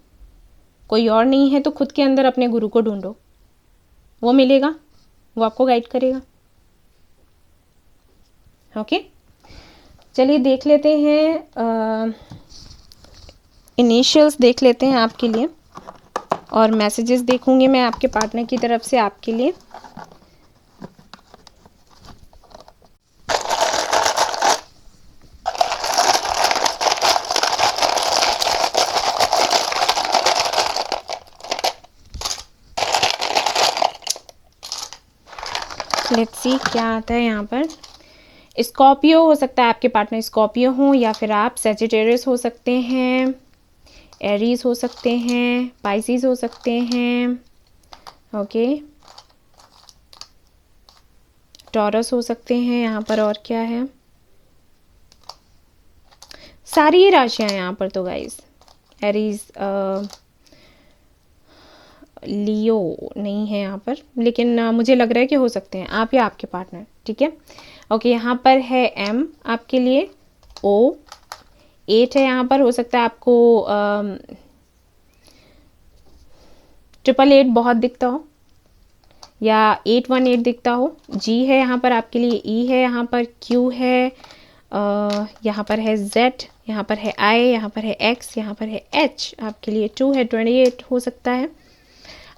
कोई और नहीं है तो खुद के अंदर अपने गुरु को ढूंढो, वो मिलेगा, वो आपको गाइड करेगा। ओके, चलिए देख लेते हैं, इनिशियल्स देख लेते हैं आपके लिए, और मैसेजेस देखूंगी मैं आपके पार्टनर की तरफ से आपके लिए। लेट्स सी क्या आता है यहाँ पर। स्कॉर्पियो हो सकता है, आपके पार्टनर स्कॉर्पियो हो, या फिर आप सेजिटेरियस हो सकते हैं, एरीज हो सकते हैं, पाइसिस हो सकते हैं, ओके, टॉरस हो सकते हैं यहाँ पर। और क्या है, सारी ही राशियाँ हैं यहाँ पर तो गाइस। एरीज, लियो नहीं है यहाँ पर, लेकिन मुझे लग रहा है कि हो सकते हैं आप या आपके पार्टनर, ठीक है। ओके, यहाँ पर है एम आपके लिए, ओ 8 है यहाँ पर, हो सकता है आपको 888 बहुत दिखता हो या 818 दिखता हो। जी है यहाँ पर आपके लिए, ई है यहाँ पर, क्यू है, यहाँ पर है जेड, यहाँ पर है आई, यहाँ पर है एक्स, यहाँ पर है एच, आपके लिए 2 है, 28 हो सकता है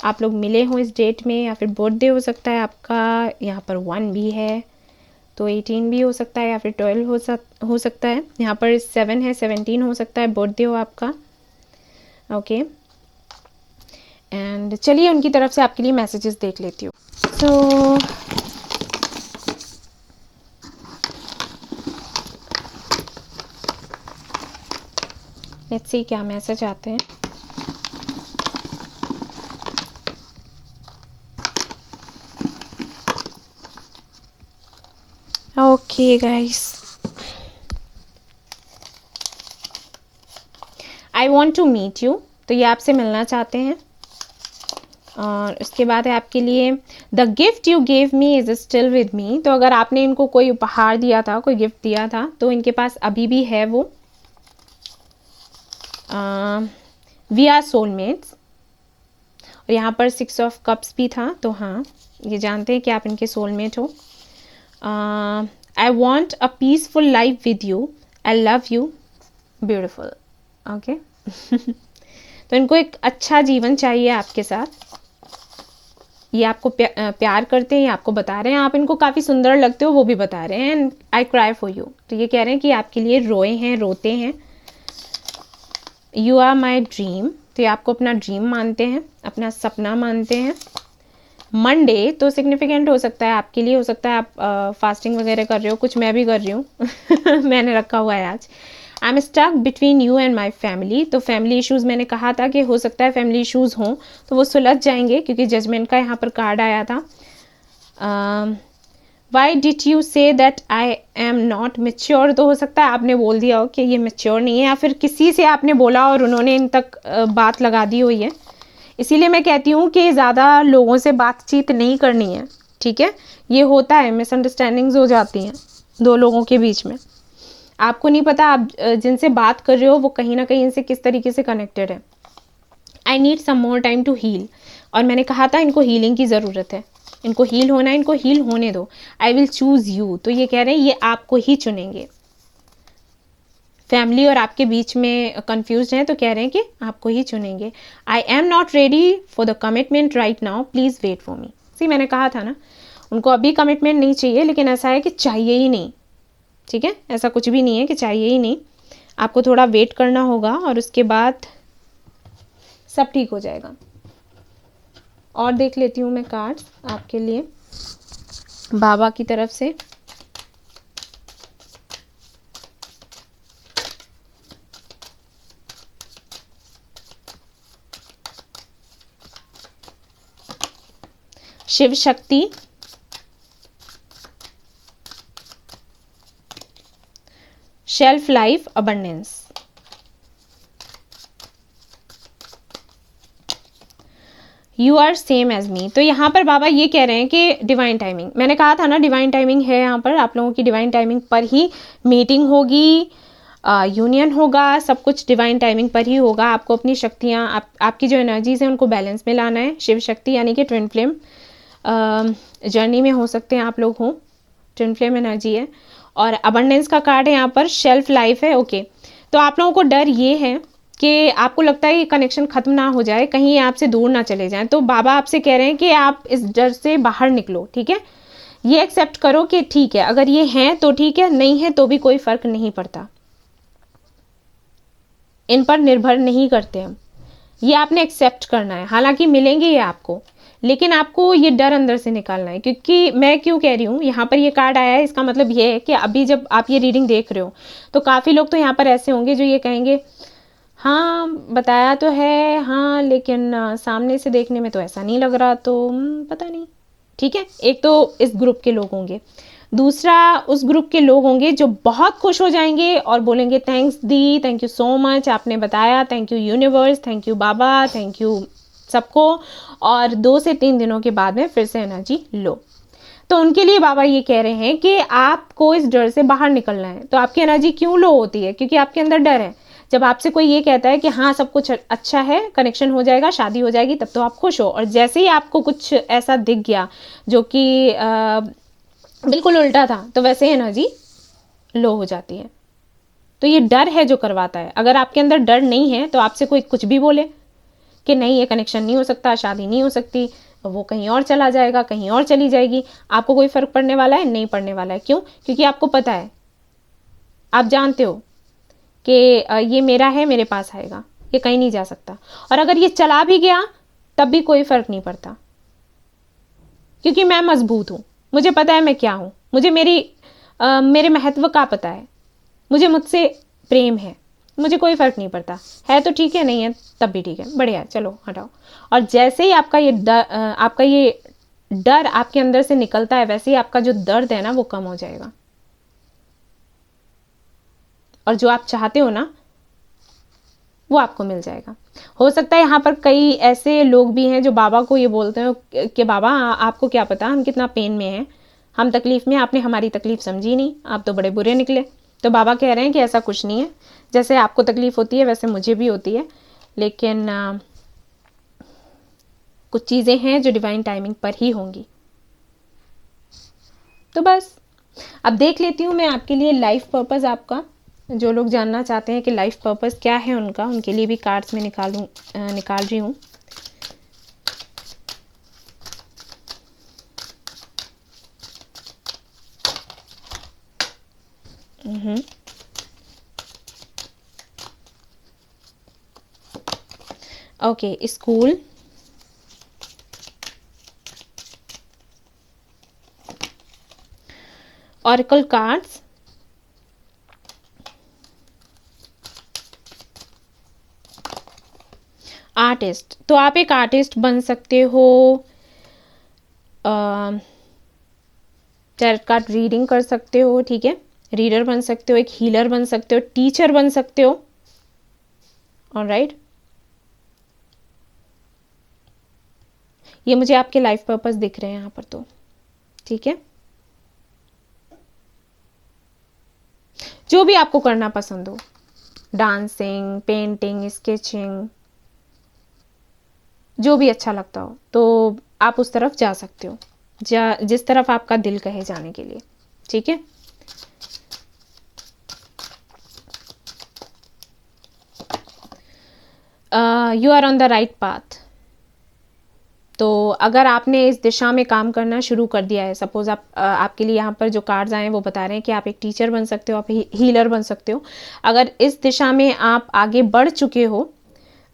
आप लोग मिले हो इस डेट में, या फिर बर्थडे हो सकता है आपका। यहाँ पर 1 भी है तो 18 भी हो सकता है, या फिर 12 हो सकता है। यहाँ पर 7 है, 17 हो सकता है बर्थडे हो आपका, ओके। एंड चलिए उनकी तरफ से आपके लिए मैसेजेस देख लेती हूँ। सो लेट्स सी क्या मैसेज आते हैं। Okay guys, I want to meet you, तो ये आपसे मिलना चाहते हैं। और उसके बाद है आपके लिए the gift you gave me is still with me, तो अगर आपने इनको कोई उपहार दिया था, कोई गिफ्ट दिया था, तो इनके पास अभी भी है वो। वी आर सोलमेट्स, और यहाँ पर 6 ऑफ कप्स भी था, तो हाँ ये जानते हैं कि आप इनके सोलमेट हो। I want a peaceful life with you, I love you beautiful, okay. तो इनको एक अच्छा जीवन चाहिए आपके साथ, ये आपको प्यार करते हैं, ये आपको बता रहे हैं, आप इनको काफ़ी सुंदर लगते हो वो भी बता रहे हैं। And I cry for you, तो ये कह रहे हैं कि आपके लिए रोए हैं, रोते हैं। यू आर माई ड्रीम, तो ये आपको अपना ड्रीम मानते हैं, अपना सपना मानते हैं। मंडे तो सिग्निफिकेंट हो सकता है आपके लिए, हो सकता है आप फास्टिंग वगैरह कर रहे हो, कुछ मैं भी कर रही हूँ मैंने रखा हुआ है आज। I am stuck between you and my family, तो फैमिली इश्यूज़ मैंने कहा था कि हो सकता है फैमिली इश्यूज़ हों, तो वो सुलझ जाएंगे क्योंकि जजमेंट का यहाँ पर कार्ड आया था। Why did you say that I am not mature, तो हो सकता है आपने बोल दिया हो कि ये मेच्योर नहीं है, या फिर किसी से आपने बोला और उन्होंने इन तक बात लगा दी हुई है। इसीलिए मैं कहती हूँ कि ज़्यादा लोगों से बातचीत नहीं करनी है, ठीक है। ये होता है, मिसअंडरस्टैंडिंग्स हो जाती हैं दो लोगों के बीच में, आपको नहीं पता आप जिनसे बात कर रहे हो वो कहीं ना कहीं इनसे किस तरीके से कनेक्टेड है। I need some more time to heal, और मैंने कहा था इनको हीलिंग की ज़रूरत है, इनको हील होना है, इनको हील होने दो। आई विल चूज़ यू, तो ये कह रहे हैं ये आपको ही चुनेंगे। फैमिली और आपके बीच में कंफ्यूज हैं तो कह रहे हैं कि आपको ही चुनेंगे। I am not ready for the commitment right now, please wait for me. See मैंने कहा था ना, उनको अभी कमिटमेंट नहीं चाहिए, लेकिन ऐसा है कि चाहिए ही नहीं, ठीक है। ऐसा कुछ भी नहीं है कि चाहिए ही नहीं, आपको थोड़ा वेट करना होगा और उसके बाद सब ठीक हो जाएगा। और देख लेती हूँ मैं कार्ड्स आपके लिए बाबा की तरफ से। Shiv Shakti, shelf life, abundance. You are same as me, तो यहाँ पर बाबा ये कह रहे हैं कि डिवाइन टाइमिंग, मैंने कहा था ना डिवाइन टाइमिंग है यहाँ पर, आप लोगों की डिवाइन टाइमिंग पर ही मीटिंग होगी, यूनियन होगा, सब कुछ डिवाइन टाइमिंग पर ही होगा। आपको अपनी शक्तियाँ, आपकी जो एनर्जीज हैं उनको बैलेंस में लाना है। शिव शक्ति यानी कि ट्विन फ्लेम जर्नी में हो सकते हैं आप लोग हों, ट्विन फ्लेम एनर्जी है। और अबंडेंस का कार्ड है यहाँ पर, शेल्फ लाइफ है, ओके। तो आप लोगों को डर ये है कि आपको लगता है कि कनेक्शन ख़त्म ना हो जाए, कहीं ये आपसे दूर ना चले जाएं, तो बाबा आपसे कह रहे हैं कि आप इस डर से बाहर निकलो, ठीक है। ये एक्सेप्ट करो कि ठीक है, अगर ये हैं तो ठीक है, नहीं है तो भी कोई फ़र्क नहीं पड़ता, इन पर निर्भर नहीं करते हम, ये आपने एक्सेप्ट करना है। हालांकि मिलेंगे ये आपको, लेकिन आपको ये डर अंदर से निकालना है। क्योंकि मैं क्यों कह रही हूँ, यहाँ पर ये कार्ड आया है, इसका मतलब ये है कि अभी जब आप ये रीडिंग देख रहे हो तो काफ़ी लोग तो यहाँ पर ऐसे होंगे जो ये कहेंगे हाँ बताया तो है, हाँ लेकिन सामने से देखने में तो ऐसा नहीं लग रहा, तो पता नहीं। ठीक है, एक तो इस ग्रुप के लोग होंगे, दूसरा उस ग्रुप के लोग होंगे जो बहुत खुश हो जाएंगे और बोलेंगे thanks the, thank you so much, आपने बताया, thank you universe, thank you Baba, thank you सबको। और 2 से 3 दिनों के बाद में फिर से एनर्जी लो। तो उनके लिए बाबा ये कह रहे हैं कि आपको इस डर से बाहर निकलना है। तो आपकी एनर्जी क्यों लो होती है? क्योंकि आपके अंदर डर है। जब आपसे कोई ये कहता है कि हाँ सब कुछ अच्छा है, कनेक्शन हो जाएगा, शादी हो जाएगी, तब तो आप खुश हो, और जैसे ही आपको कुछ ऐसा दिख गया जो कि बिल्कुल उल्टा था, तो वैसे ही एनर्जी लो हो जाती है। तो ये डर है जो करवाता है। अगर आपके अंदर डर नहीं है तो आपसे कोई कुछ भी बोले कि नहीं ये कनेक्शन नहीं हो सकता, शादी नहीं हो सकती, वो कहीं और चला जाएगा, कहीं और चली जाएगी, आपको कोई फर्क पड़ने वाला है? नहीं पड़ने वाला है। क्यों? क्योंकि आपको पता है, आप जानते हो कि ये मेरा है, मेरे पास आएगा, ये कहीं नहीं जा सकता। और अगर ये चला भी गया तब भी कोई फर्क नहीं पड़ता, क्योंकि मैं मजबूत हूँ, मुझे पता है मैं क्या हूँ, मुझे मेरे महत्व का पता है, मुझे मुझसे प्रेम है, मुझे कोई फर्क नहीं पड़ता। है तो ठीक है, नहीं है तब भी ठीक है, बढ़िया, चलो हटाओ। और जैसे ही आपका ये डर आपके अंदर से निकलता है, वैसे ही आपका जो दर्द है ना वो कम हो जाएगा, और जो आप चाहते हो ना वो आपको मिल जाएगा। हो सकता है यहाँ पर कई ऐसे लोग भी हैं जो बाबा को ये बोलते हैं कि बाबा आपको क्या पता हम कितना पेन में हैं, हम तकलीफ में, आपने हमारी तकलीफ समझी नहीं, आप तो बड़े बुरे निकले। तो बाबा कह रहे हैं कि ऐसा कुछ नहीं है, जैसे आपको तकलीफ होती है वैसे मुझे भी होती है, लेकिन कुछ चीज़ें हैं जो डिवाइन टाइमिंग पर ही होंगी। तो बस अब देख लेती हूँ मैं आपके लिए लाइफ पर्पस आपका। जो लोग जानना चाहते हैं कि लाइफ पर्पस क्या है उनका, उनके लिए भी कार्ड्स में निकाल रही हूँ। Okay, school, oracle cards, artist. तो आप एक आर्टिस्ट बन सकते हो, टैरोट कार्ड रीडिंग कर सकते हो, ठीक है, रीडर बन सकते हो, एक हीलर बन सकते हो, टीचर बन सकते हो। ऑलराइट, ये मुझे आपके लाइफ पर्पस दिख रहे हैं यहाँ पर, तो ठीक है। जो भी आपको करना पसंद हो, डांसिंग, पेंटिंग, स्केचिंग, जो भी अच्छा लगता हो, तो आप उस तरफ जा सकते हो, जिस तरफ आपका दिल कहे जाने के लिए, ठीक है। You are on the right path. तो अगर आपने इस दिशा में काम करना शुरू कर दिया है, सपोज आपके लिए यहाँ पर जो कार्ड्स आए हैं वो बता रहे हैं कि आप एक टीचर बन सकते हो, आप हीलर बन सकते हो। अगर इस दिशा में आप आगे बढ़ चुके हो,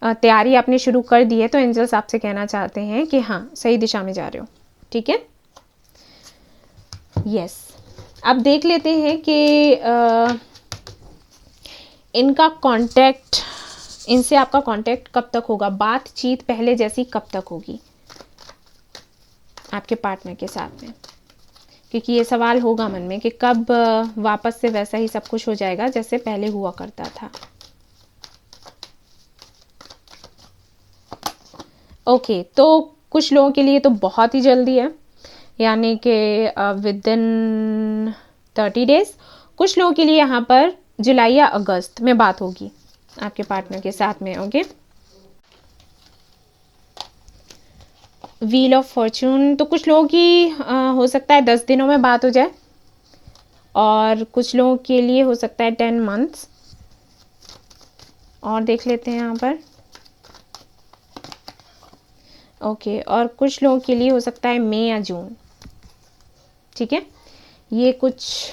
तैयारी आपने शुरू कर दी है, तो एंजल्स आपसे कहना चाहते हैं कि हाँ सही दिशा में जा रहे हो, ठीक है। यस, अब देख लेते हैं कि इनका कांटेक्ट, इनसे आपका कांटेक्ट कब तक होगा, बातचीत पहले जैसी कब तक होगी आपके पार्टनर के साथ में। क्योंकि ये सवाल होगा मन में कि कब वापस से वैसा ही सब कुछ हो जाएगा जैसे पहले हुआ करता था। ओके, तो कुछ लोगों के लिए तो बहुत ही जल्दी है, यानी कि विद इन 30 डेज। कुछ लोगों के लिए यहाँ पर जुलाई या अगस्त में बात होगी आपके पार्टनर के साथ में। ओके, व्हील ऑफ फॉर्चून, तो कुछ लोगों की हो सकता है 10 दिनों में बात हो जाए, और कुछ लोगों के लिए हो सकता है 10 मंथ्स। और देख लेते हैं यहाँ पर। ओके, और कुछ लोगों के लिए हो सकता है मई या जून, ठीक है। ये कुछ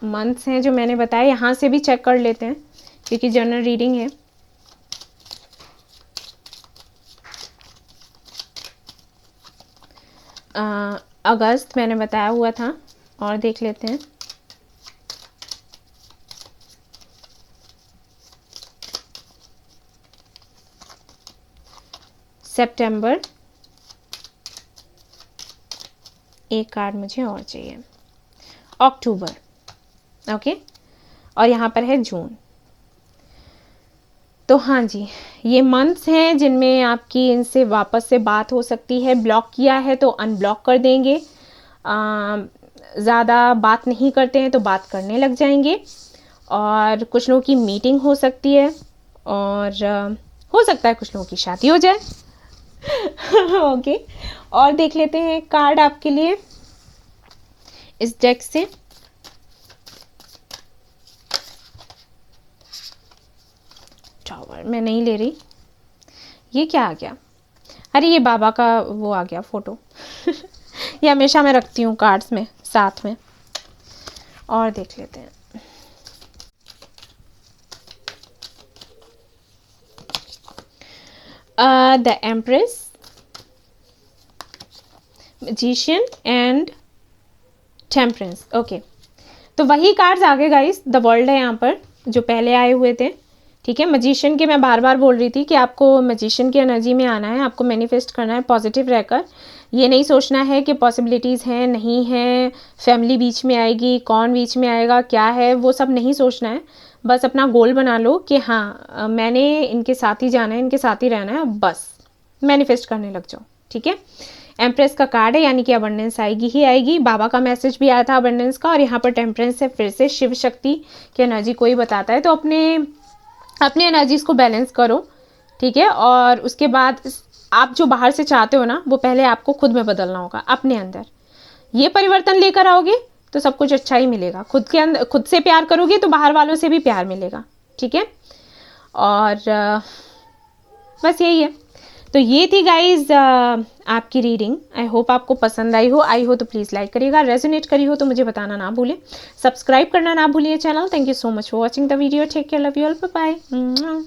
मंथ्स हैं जो मैंने बताया, यहाँ से भी चेक कर लेते हैं क्योंकि जनरल रीडिंग है। अगस्त मैंने बताया हुआ था। और देख लेते हैं। सितंबर, एक कार्ड मुझे और चाहिए। अक्टूबर, ओके, और यहाँ पर है जून। तो हाँ जी, ये मंथ्स हैं जिनमें आपकी इनसे वापस से बात हो सकती है। ब्लॉक किया है तो अनब्लॉक कर देंगे, ज़्यादा बात नहीं करते हैं तो बात करने लग जाएंगे। और कुछ लोगों की मीटिंग हो सकती है, और हो सकता है कुछ लोगों की शादी हो जाए। ओके, और देख लेते हैं एक कार्ड आपके लिए इस डेक से। टावर मैं नहीं ले रही, ये क्या आ गया? अरे ये बाबा का वो आ गया फोटो। ये हमेशा मैं रखती हूँ कार्ड्स में साथ में। और देख लेते हैं। The empress, magician and temperance. Okay, तो वही कार्ड्स आ गए गाइस। द वर्ल्ड है यहाँ पर जो पहले आए हुए थे। ठीक है, मैजिशियन के मैं बार बार बोल रही थी कि आपको मैजिशियन की एनर्जी में आना है, आपको मैनिफेस्ट करना है पॉजिटिव रहकर। ये नहीं सोचना है कि पॉसिबिलिटीज़ हैं नहीं हैं, फैमिली बीच में आएगी, कौन बीच में आएगा, क्या है, वो सब नहीं सोचना है। बस अपना गोल बना लो कि हाँ मैंने इनके साथ ही जाना है, इनके साथ ही रहना है, बस मैनिफेस्ट करने लग जाओ। ठीक है, एम्प्रेस का कार्ड है, यानी कि अबंडेंस आएगी ही आएगी। बाबा का मैसेज भी आया था अबंडेंस का, और यहाँ पर टेम्परेंस है, फिर से शिव शक्ति की एनर्जी कोई बताता है। तो अपने एनर्जीज को बैलेंस करो। ठीक है, और उसके बाद आप जो बाहर से चाहते हो ना, वो पहले आपको खुद में बदलना होगा, अपने अंदर ये परिवर्तन लेकर आओगे तो सब कुछ अच्छा ही मिलेगा। खुद के अंदर खुद से प्यार करोगे तो बाहर वालों से भी प्यार मिलेगा। ठीक है, और बस यही है। तो ये थी गाइज आपकी रीडिंग। आई होप आपको पसंद आई हो तो प्लीज़ लाइक करिएगा, रेजोनेट करी हो तो मुझे बताना ना भूलें, सब्सक्राइब करना ना भूलिए channel. Thank you so much for watching the video. Take care, love you all, bye bye.